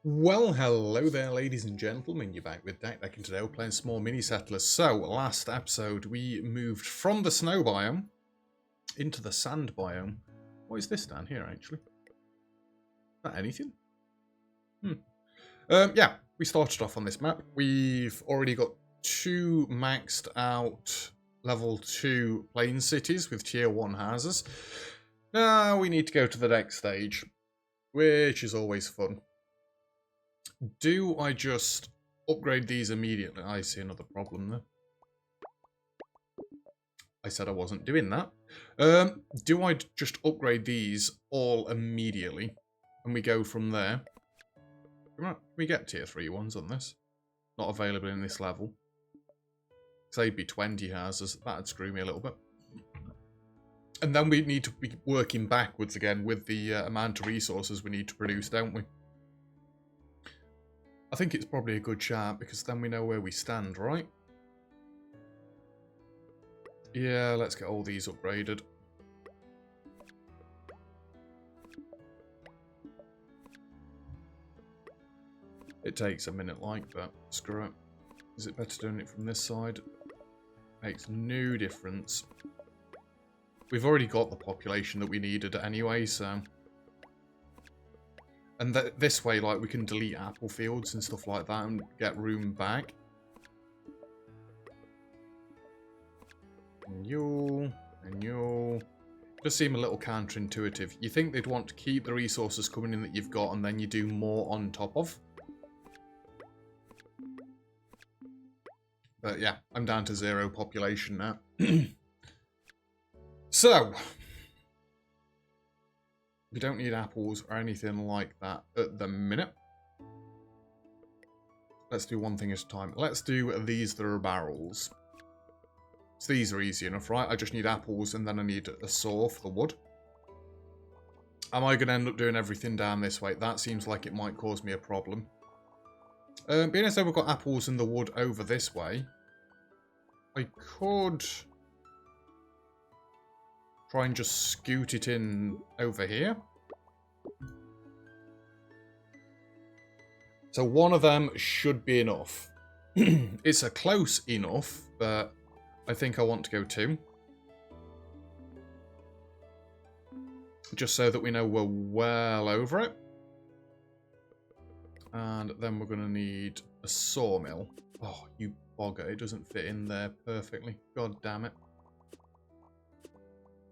Well, hello there, ladies and gentlemen. You're back with Deck, and today we're playing Small Mini Settlers. So, last episode we moved from the snow biome into the sand biome. What is this down here, actually? Is that anything? Yeah, we started off on this map. We've already got 2 maxed out level 2 plain cities with tier 1 houses. Now we need to go to the next stage, which is always fun. Do I just upgrade these immediately? I see another problem there. I said I wasn't doing that. Do I just upgrade these all immediately? And we go from there? Can we get tier 3 ones on this? Not available in this level. Say it'd be 20 houses. That'd screw me a little bit. And then we need to be working backwards again with the amount of resources we need to produce, don't we? I think it's probably a good shout, because then we know where we stand, right? Yeah, let's get all these upgraded. It takes a minute like that. Screw it. Is it better doing it from this side? Makes no difference. We've already got the population that we needed anyway, so... And this way, like, we can delete apple fields and stuff like that and get room back. And you. Just seem a little counterintuitive. You think they'd want to keep the resources coming in that you've got and then you do more on top of. But yeah, I'm down to 0 population now. So... we don't need apples or anything like that at the minute. Let's do one thing at a time. Let's do these that are barrels. So these are easy enough, right? I just need apples and then I need a saw for the wood. Am I going to end up doing everything down this way? That seems like it might cause me a problem. Being as though we've got apples and the wood over this way, I could... try and just scoot it in over here. So one of them should be enough. It's a close enough, but I think I want to go 2. Just so that we know we're well over it. And then we're going to need a sawmill. Oh, you bogger. It doesn't fit in there perfectly. God damn it.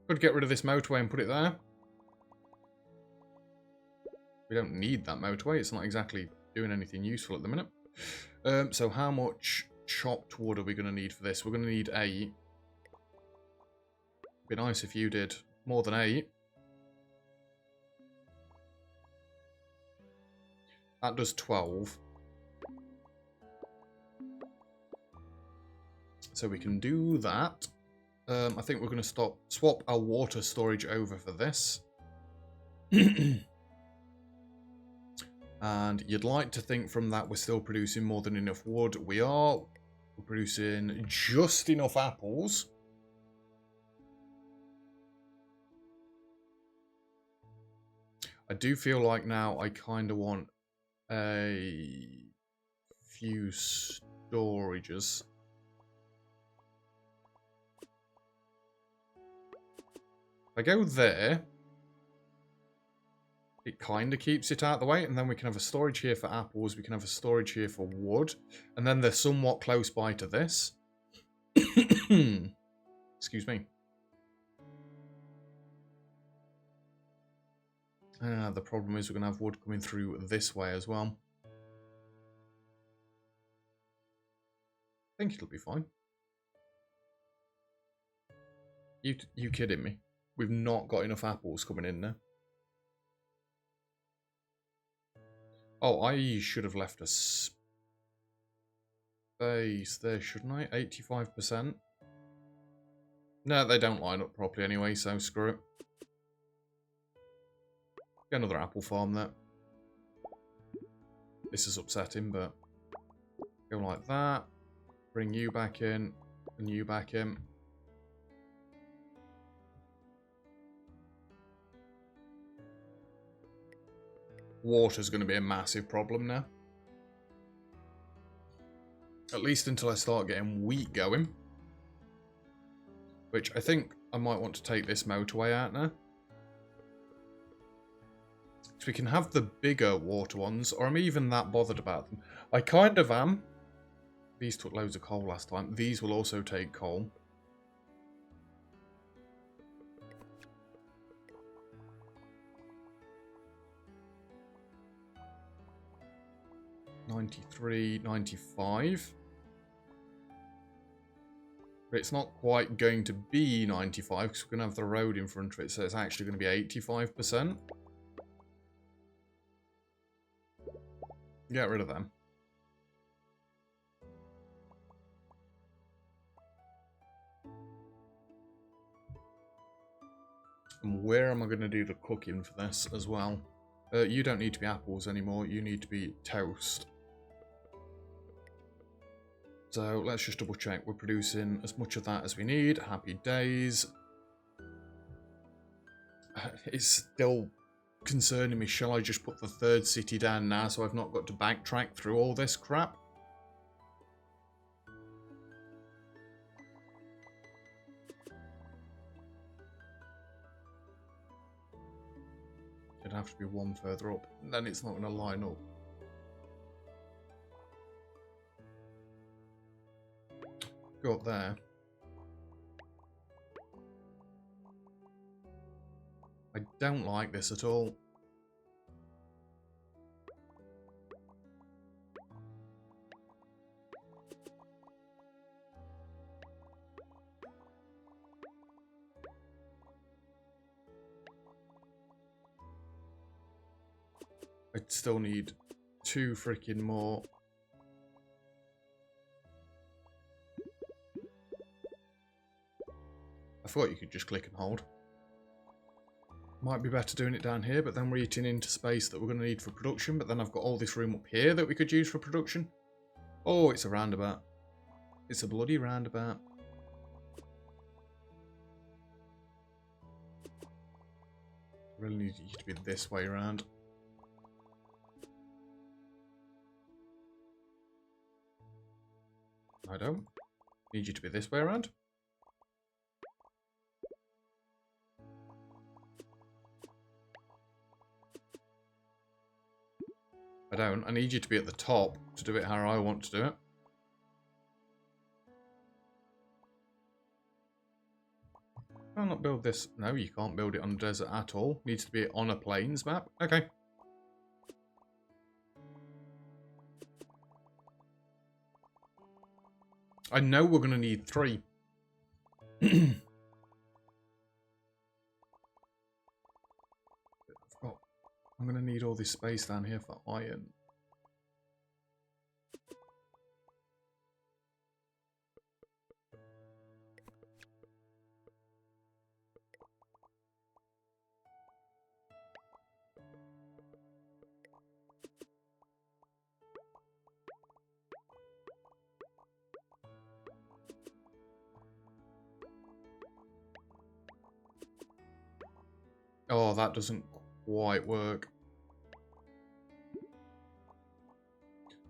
Could get rid of this motorway and put it there. We don't need that motorway. It's not exactly doing anything useful at the minute. So how much chopped wood are we going to need for this? We're going to need 8. It'd be nice if you did more than 8. That does 12. So we can do that. I think we're going to swap our water storage over for this. And you'd like to think from that we're still producing more than enough wood. We are. We're producing just enough apples. I do feel like now I kind of want a few storages. If I go there, it kind of keeps it out of the way, and then we can have a storage here for apples, we can have a storage here for wood, and then they're somewhat close by to this. Excuse me. The problem is we're going to have wood coming through this way as well. I think it'll be fine. You kidding me? We've not got enough apples coming in there. Oh, I should have left a space there, shouldn't I? 85%. No, they don't line up properly anyway, so screw it. Get another apple farm there. This is upsetting, but go like that. Bring you back in, and you back in. water's going to be a massive problem now. At least until I start getting wheat going. Which I think I might want to take this motorway out now. So we can have the bigger water ones, or I'm even that bothered about them. I kind of am. These took loads of coal last time. These will also take coal. $93, $95. But it's not quite going to be 95 because we're going to have the road in front of it, so it's actually going to be 85%. Get rid of them. And where am I going to do the cooking for this as well? You don't need to be apples anymore, you need to be toast. So let's just double check. We're producing as much of that as we need. Happy days. It's still concerning me. Shall I just put the third city down now so I've not got to backtrack through all this crap? It'd have to be one further up. Then it's not going to line up. Go up there. I don't like this at all. I'd still need 2 freaking more. I thought you could just click and hold. Might be better doing it down here, but then we're eating into space that we're going to need for production. But then I've got all this room up here that we could use for production. Oh, it's a roundabout. It's a bloody roundabout. Really need you to be this way around. I don't. Need you to be this way around. I don't. I need you to be at the top to do it how I want to do it. I'll not build this. No, you can't build it on a desert at all. Needs to be on a plains map. Okay. I know we're going to need 3. I'm going to need all this space down here for iron. Oh, that doesn't quite work.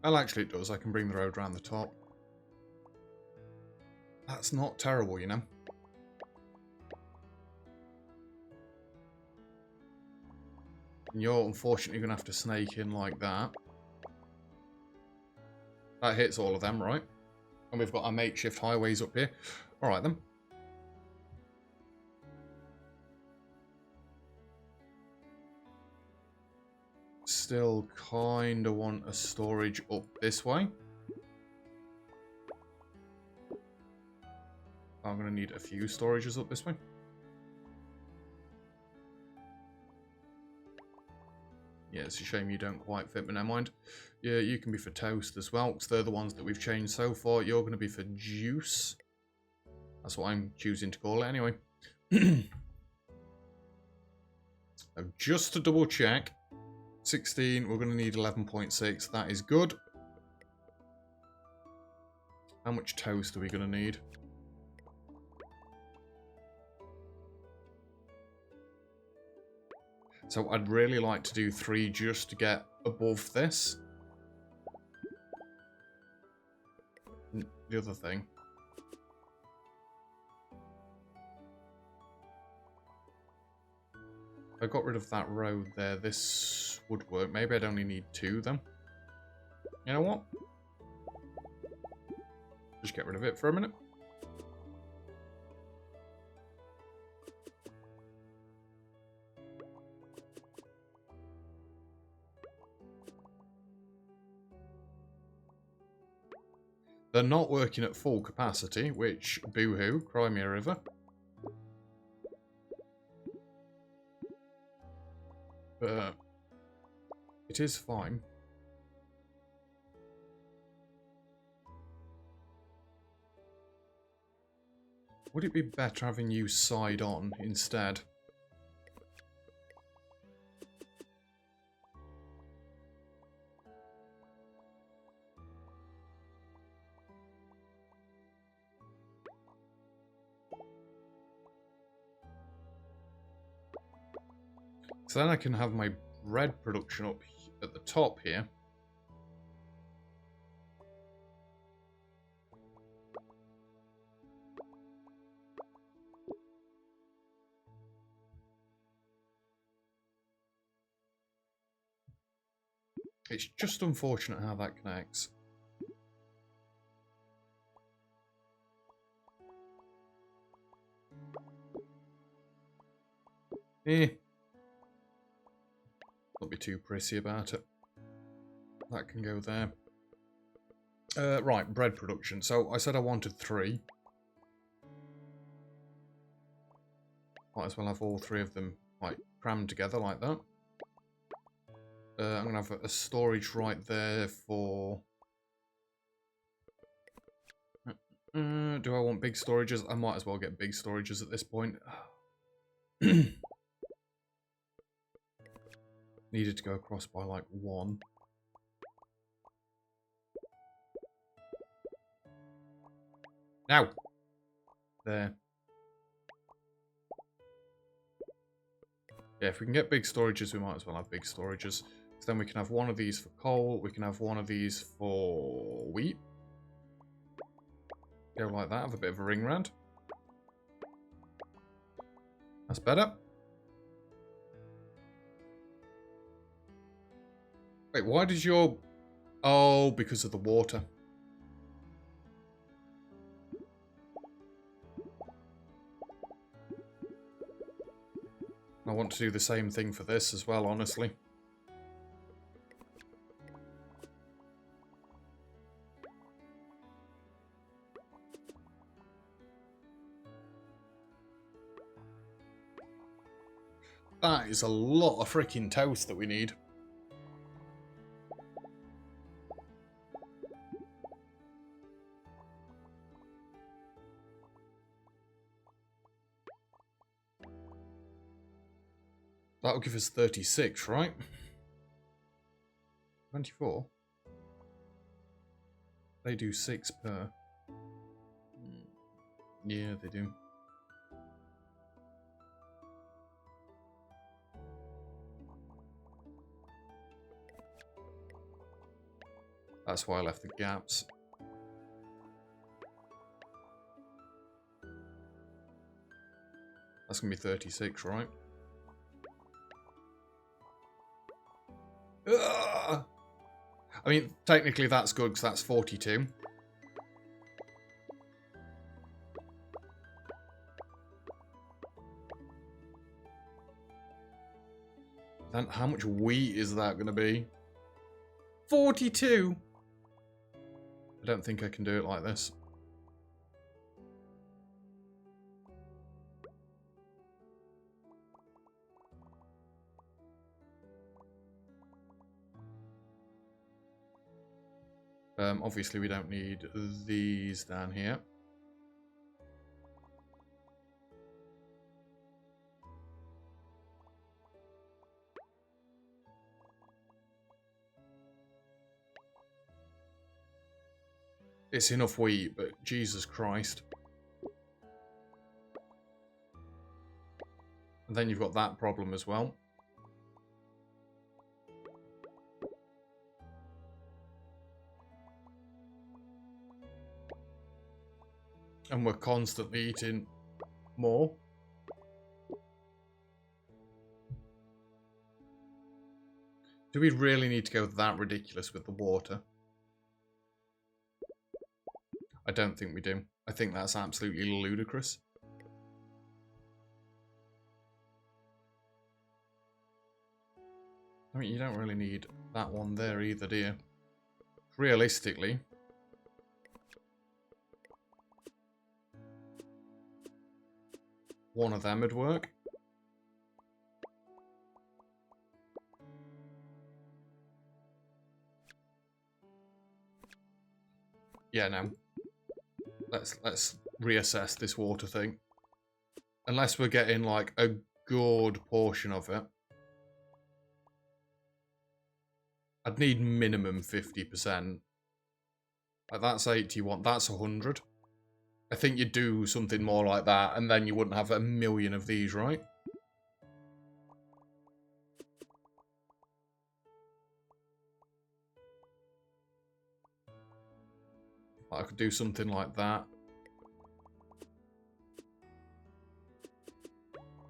Well, actually it does. I can bring the road around the top. That's not terrible, you know. And you're unfortunately going to have to snake in like that. That hits all of them, right? And we've got our makeshift highways up here. Alright then. Still kind of want a storage up this way. I'm going to need a few storages up this way. Yeah, it's a shame you don't quite fit, but never mind. Yeah, you can be for toast as well, because they're the ones that we've changed so far. You're going to be for juice. That's what I'm choosing to call it anyway. Just to double check. 16, we're going to need 11.6. That is good. How much toast are we going to need? So I'd really like to do 3 just to get above this. The other thing. If I got rid of that road there, this would work. Maybe I'd only need 2 then. You know what? Just get rid of it for a minute. They're not working at full capacity, which, boo-hoo, cry me a river. But it is fine. Would it be better having you side on instead? So then I can have my bread production up at the top here. It's just unfortunate how that connects. Don't be too prissy about it. That can go there. Right, bread production. So I said I wanted 3. Might as well have all 3 of them like crammed together like that. I'm going to have a storage right there for... do I want big storages? I might as well get big storages at this point. Needed to go across by like 1. Now! There. Yeah, if we can get big storages, we might as well have big storages. So then we can have one of these for coal, we can have one of these for wheat. Go like that, have a bit of a ring round. That's better. Wait, why did your... Oh, because of the water. I want to do the same thing for this as well, honestly. That is a lot of freaking toast that we need. That'll give us 36, right? 24? They do 6 per. Yeah, they do. That's why I left the gaps. That's going to be 36, right? Ugh! I mean, technically that's good because that's 42. Then how much wheat is that going to be? 42! I don't think I can do it like this. Obviously we don't need these down here. It's enough wheat, but Jesus Christ. And then you've got that problem as well. And we're constantly eating more. Do we really need to go that ridiculous with the water? I don't think we do. I think that's absolutely ludicrous. I mean, you don't really need that one there either, do you? Realistically. One of them would work. Yeah, no. Let's reassess this water thing. Unless we're getting like a good portion of it. I'd need minimum 50%. Like that's 81. That's 100. I think you'd do something more like that, and then you wouldn't have a million of these, right? I could do something like that.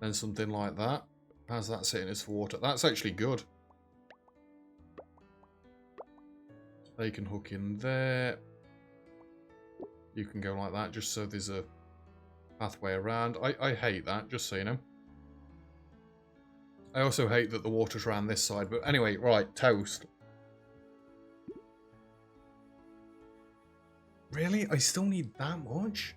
Then something like that. How's that sitting as water? That's actually good. They can hook in there. You can go like that, just so there's a pathway around. I hate that, just so you know. I also hate that the water's around this side, but anyway, right, toast. Really? I still need that much?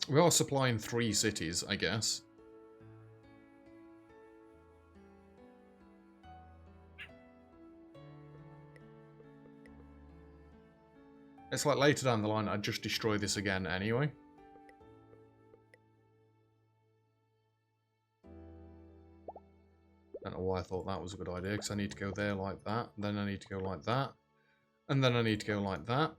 We are supplying 3 cities, I guess. It's like later down the line, I'd just destroy this again anyway. Don't know why I thought that was a good idea, because I need to go there like that, and then I need to go like that, and then I need to go like that.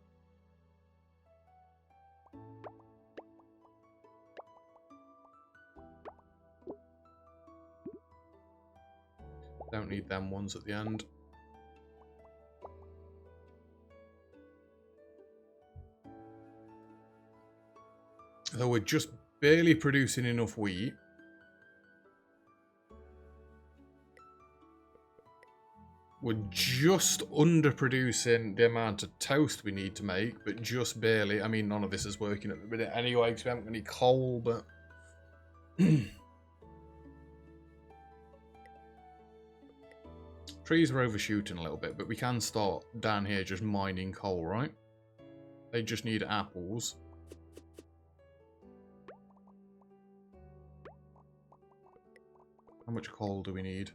Don't need them ones at the end. Though we're just barely producing enough wheat. We're just underproducing the amount of toast we need to make, but just barely. I mean, none of this is working at the minute anyway, because we haven't got any coal, but... Trees are overshooting a little bit, but we can start down here just mining coal, right? They just need apples. How much coal do we need?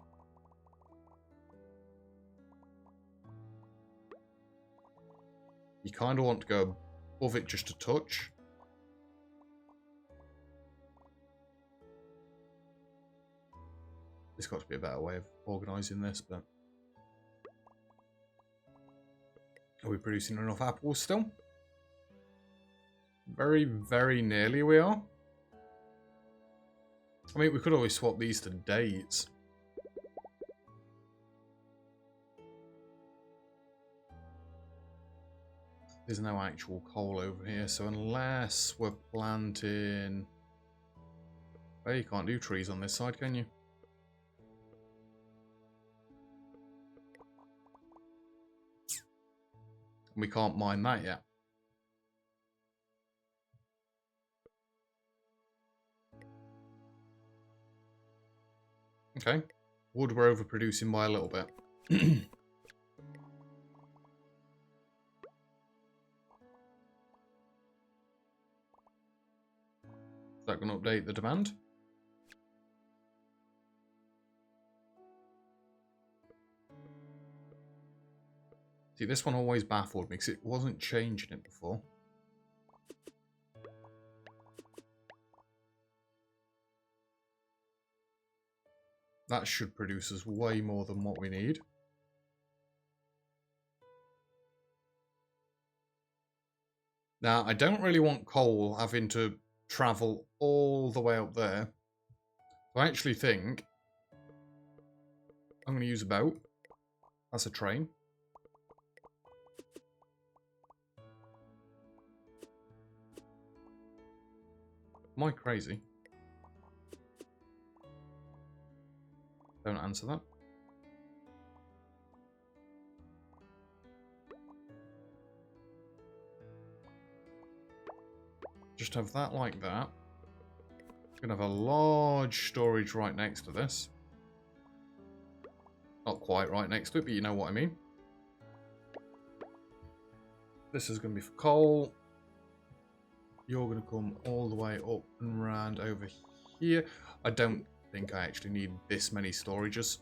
You kind of want to go above it just a touch. There's got to be a better way of organising this, but... Are we producing enough apples still? Very, very nearly we are. I mean, we could always swap these to dates. There's no actual coal over here, so unless we're planting... Well, you can't do trees on this side, can you? We can't mine that yet. Okay. Wood we're overproducing by a little bit. Is that going to update the demand? See, this one always baffled me because it wasn't changing it before. That should produce us way more than what we need. Now, I don't really want coal having to travel all the way up there. So I actually think I'm going to use a boat. That's a train. Am I crazy? Don't answer that. Just have that like that. We're going to have a large storage right next to this. Not quite right next to it, but you know what I mean. This is going to be for coal. You're going to come all the way up and round over here. I don't think I actually need this many storages.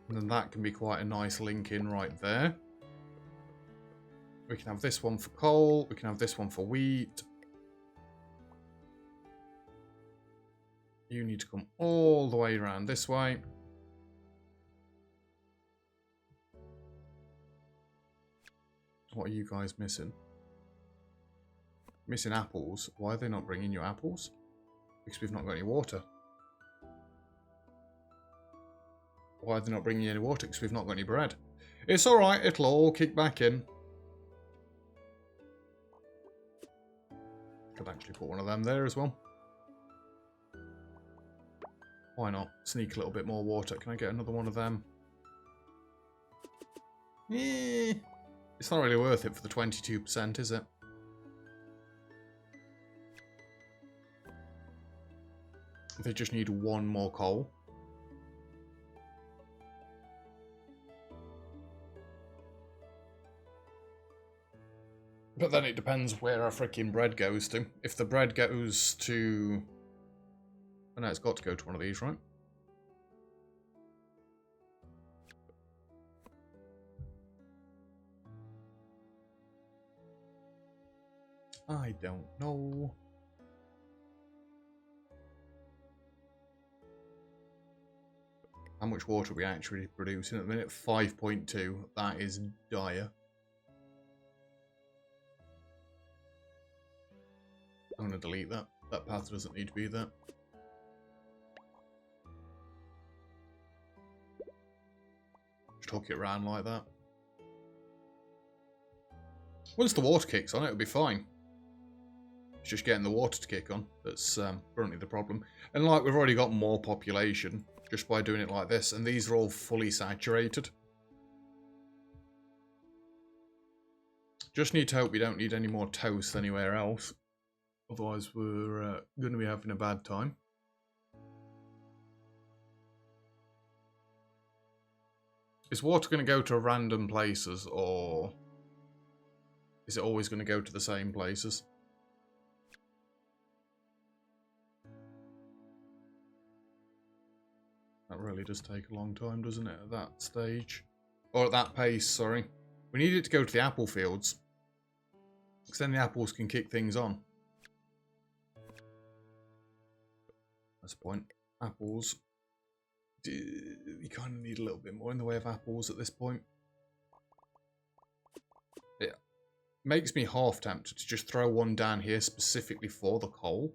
And then that can be quite a nice link in right there. We can have this one for coal. We can have this one for wheat. You need to come all the way around this way. What are you guys missing? Missing apples. Why are they not bringing you apples? Because we've not got any water. Why are they not bringing you any water? Because we've not got any bread. It's alright, it'll all kick back in. Could actually put one of them there as well. Why not? Sneak a little bit more water. Can I get another one of them? It's not really worth it for the 22%, is it? They just need one more coal. But then it depends where our freaking bread goes to. If the bread goes to... Oh no, it's got to go to one of these, right? I don't know. How much water are we actually producing at the minute? 5.2. That is dire. I'm going to delete that. That path doesn't need to be there. Just hook it around like that. Once the water kicks on, it'll be fine. It's just getting the water to kick on that's currently the problem. And like, we've already got more population just by doing it like this. And these are all fully saturated. Just need to hope we don't need any more toast anywhere else. Otherwise, we're going to be having a bad time. Is water going to go to random places, or is it always going to go to the same places? That really does take a long time, doesn't it, at that stage? Or at that pace, sorry. We need it to go to the apple fields. Because then the apples can kick things on. That's the point. Apples. You kind of need a little bit more in the way of apples at this point. It makes me half tempted to just throw one down here specifically for the coal.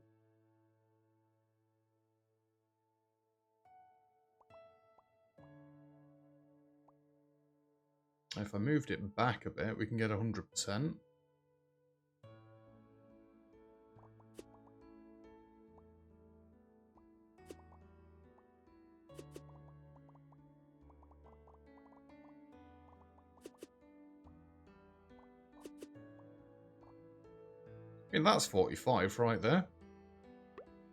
If I moved it back a bit, we can get 100%. I mean, that's 45 right there.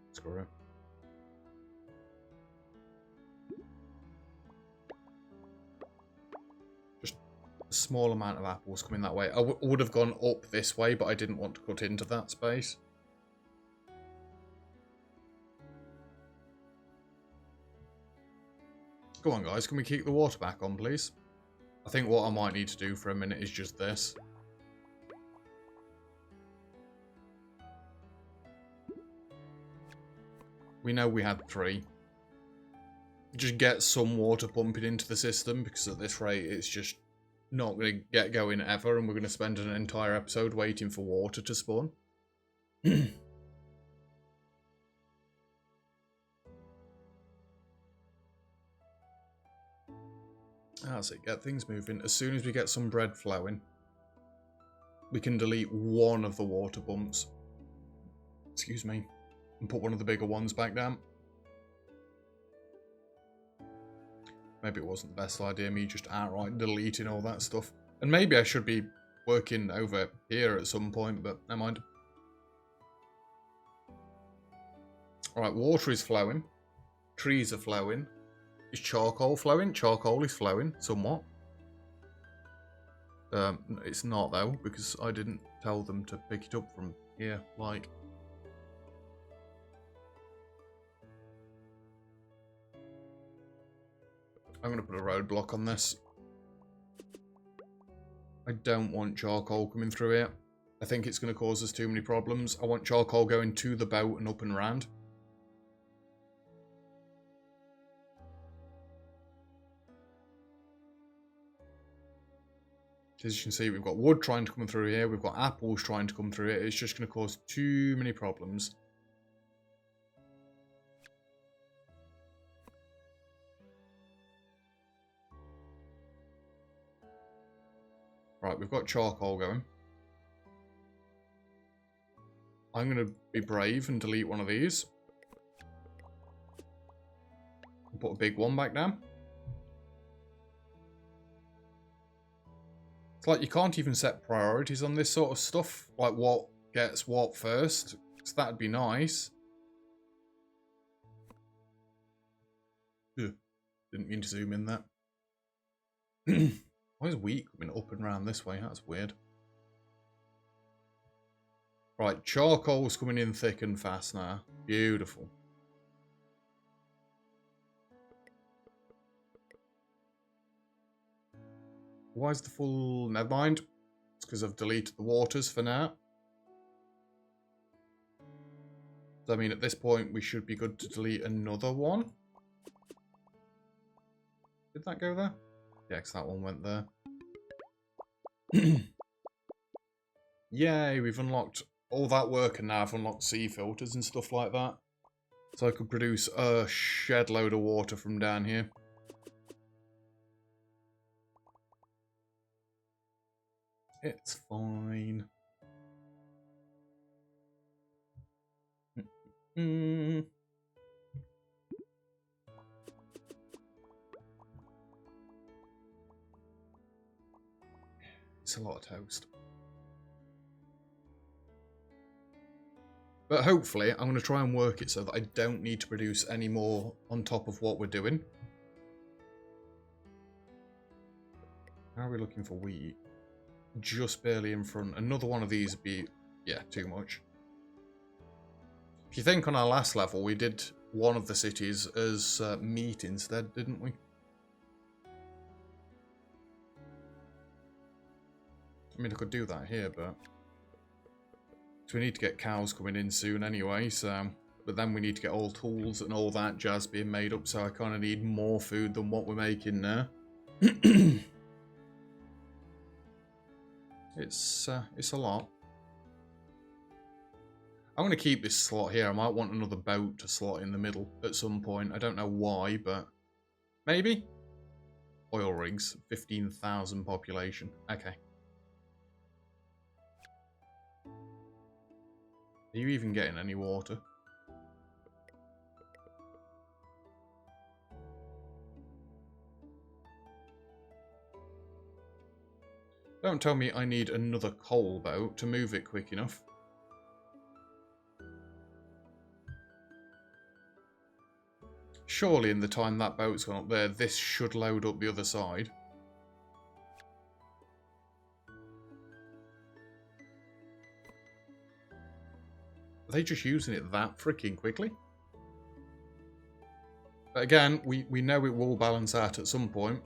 Let's go around. Just a small amount of apples coming that way. I would have gone up this way, but I didn't want to cut into that space. Go on, guys. Can we keep the water back on, please? I think what I might need to do for a minute is just this. We know we had 3. Just get some water pumping into the system, because at this rate it's just not going to get going ever, and we're going to spend an entire episode waiting for water to spawn. That's it, get things moving. As soon as we get some bread flowing, we can delete one of the water pumps. Excuse me. And put one of the bigger ones back down. Maybe it wasn't the best idea, me just outright deleting all that stuff. And maybe I should be working over here at some point, but never mind. Alright, water is flowing. Trees are flowing. Is charcoal flowing? Charcoal is flowing, somewhat. It's not, though, because I didn't tell them to pick it up from here, like... I'm going to put a roadblock on this. I don't want charcoal coming through here. I think it's going to cause us too many problems. I want charcoal going to the boat and up and around. As you can see, we've got wood trying to come through here. We've got apples trying to come through here. It's just going to cause too many problems. Right, we've got charcoal going. I'm going to be brave and delete one of these. And put a big one back down. It's like you can't even set priorities on this sort of stuff. Like what gets what first. So that'd be nice. Ugh, didn't mean to zoom in that. Why is wheat coming up and around this way? That's weird. Right, charcoal's coming in thick and fast now. Beautiful. Why is the full... Never mind. It's because I've deleted the waters for now. So, I mean, at this point, we should be good to delete another one. Did that go there? Yeah, because that one went there. Yay, we've unlocked all that work, and now I've unlocked sea filters and stuff like that. So I could produce a shed load of water from down here. It's fine. It's a lot of toast. But hopefully, I'm going to try and work it so that I don't need to produce any more on top of what we're doing. How are we looking for wheat? Just barely in front. Another one of these would be, yeah, too much. If you think on our last level, we did one of the cities as meat instead, didn't we? I mean, I could do that here, but... So we need to get cows coming in soon anyway, so... But then we need to get all tools and all that jazz being made up, so I kind of need more food than what we're making now. It's a lot. I'm going to keep this slot here. I might want another boat to slot in the middle at some point. I don't know why, but maybe? Oil rigs, 15,000 population. Okay. Are you even getting any water? Don't tell me I need another coal boat to move it quick enough. Surely in the time that boat's gone up there, this should load up the other side. Are they just using it that freaking quickly? But again, we know it will balance out at some point.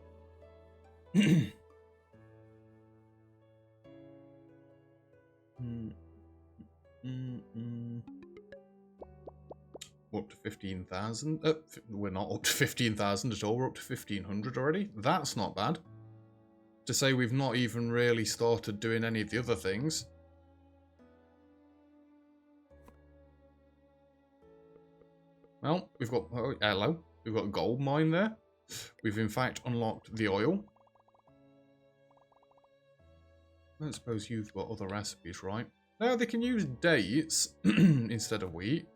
We're up to 15,000. We're not up to 15,000 at all. We're up to 1,500 already. That's not bad. To say we've not even really started doing any of the other things. Well, we've got... Oh, hello. We've got a gold mine there. We've in fact unlocked the oil. I don't suppose you've got other recipes, right? No, they can use dates instead of wheat.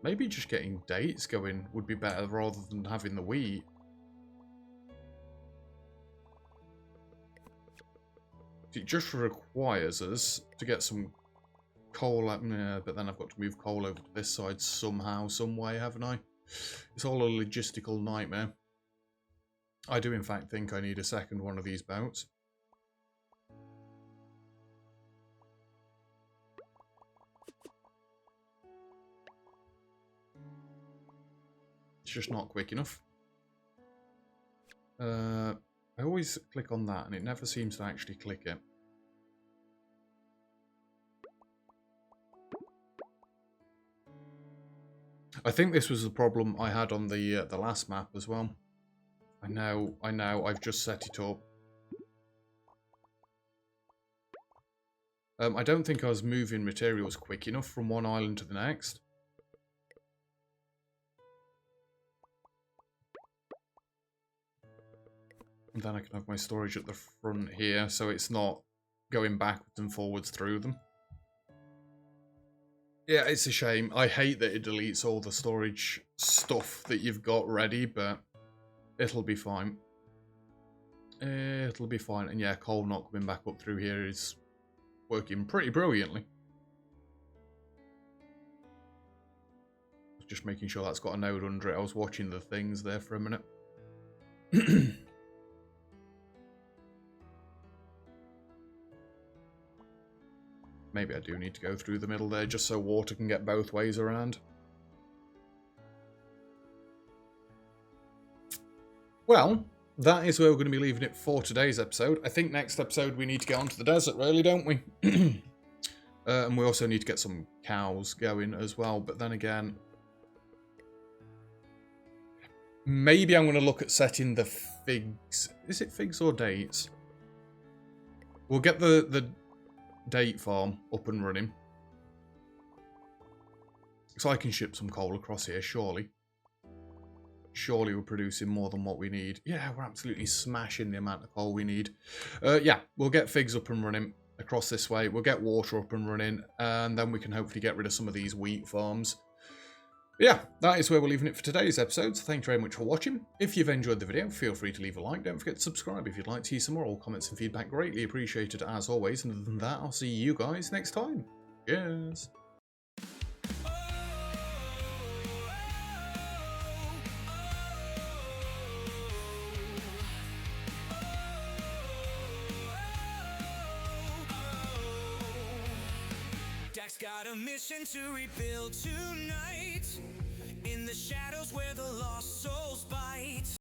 Maybe just getting dates going would be better rather than having the wheat. It just requires us to get some coal, but then I've got to move coal over to this side somehow, some way, haven't I? It's all a logistical nightmare. I do in fact think I need a second one of these boats. It's just not quick enough. I always click on that and it never seems to actually click it. I think this was the problem I had on the last map as well. I know, I've just set it up. I don't think I was moving materials quick enough from one island to the next. And then I can have my storage at the front here, so it's not going backwards and forwards through them. Yeah, it's a shame. I hate that it deletes all the storage stuff that you've got ready, but it'll be fine. It'll be fine. And yeah, coal not coming back up through here is working pretty brilliantly. Just making sure that's got a node under it. I was watching the things there for a minute. Maybe I do need to go through the middle there just so water can get both ways around. Well, that is where we're going to be leaving it for today's episode. I think next episode we need to get onto the desert, really, don't we? And we also need to get some cows going as well. But then again, maybe I'm going to look at setting the figs. Is it figs or dates? We'll get the date farm up and running. So I can ship some coal across here, surely. Surely we're producing more than what we need. Yeah, we're absolutely smashing the amount of coal we need. Yeah, we'll get figs up and running across this way. We'll get water up and running. And then we can hopefully get rid of some of these wheat farms. But yeah, that is where we're leaving it for today's episode. So thank you very much for watching. If you've enjoyed the video, feel free to leave a like. Don't forget to subscribe if you'd like to see some more. All comments and feedback greatly appreciated as always. And other than that, I'll see you guys next time. Cheers. Got a mission to rebuild tonight in the shadows where the lost soul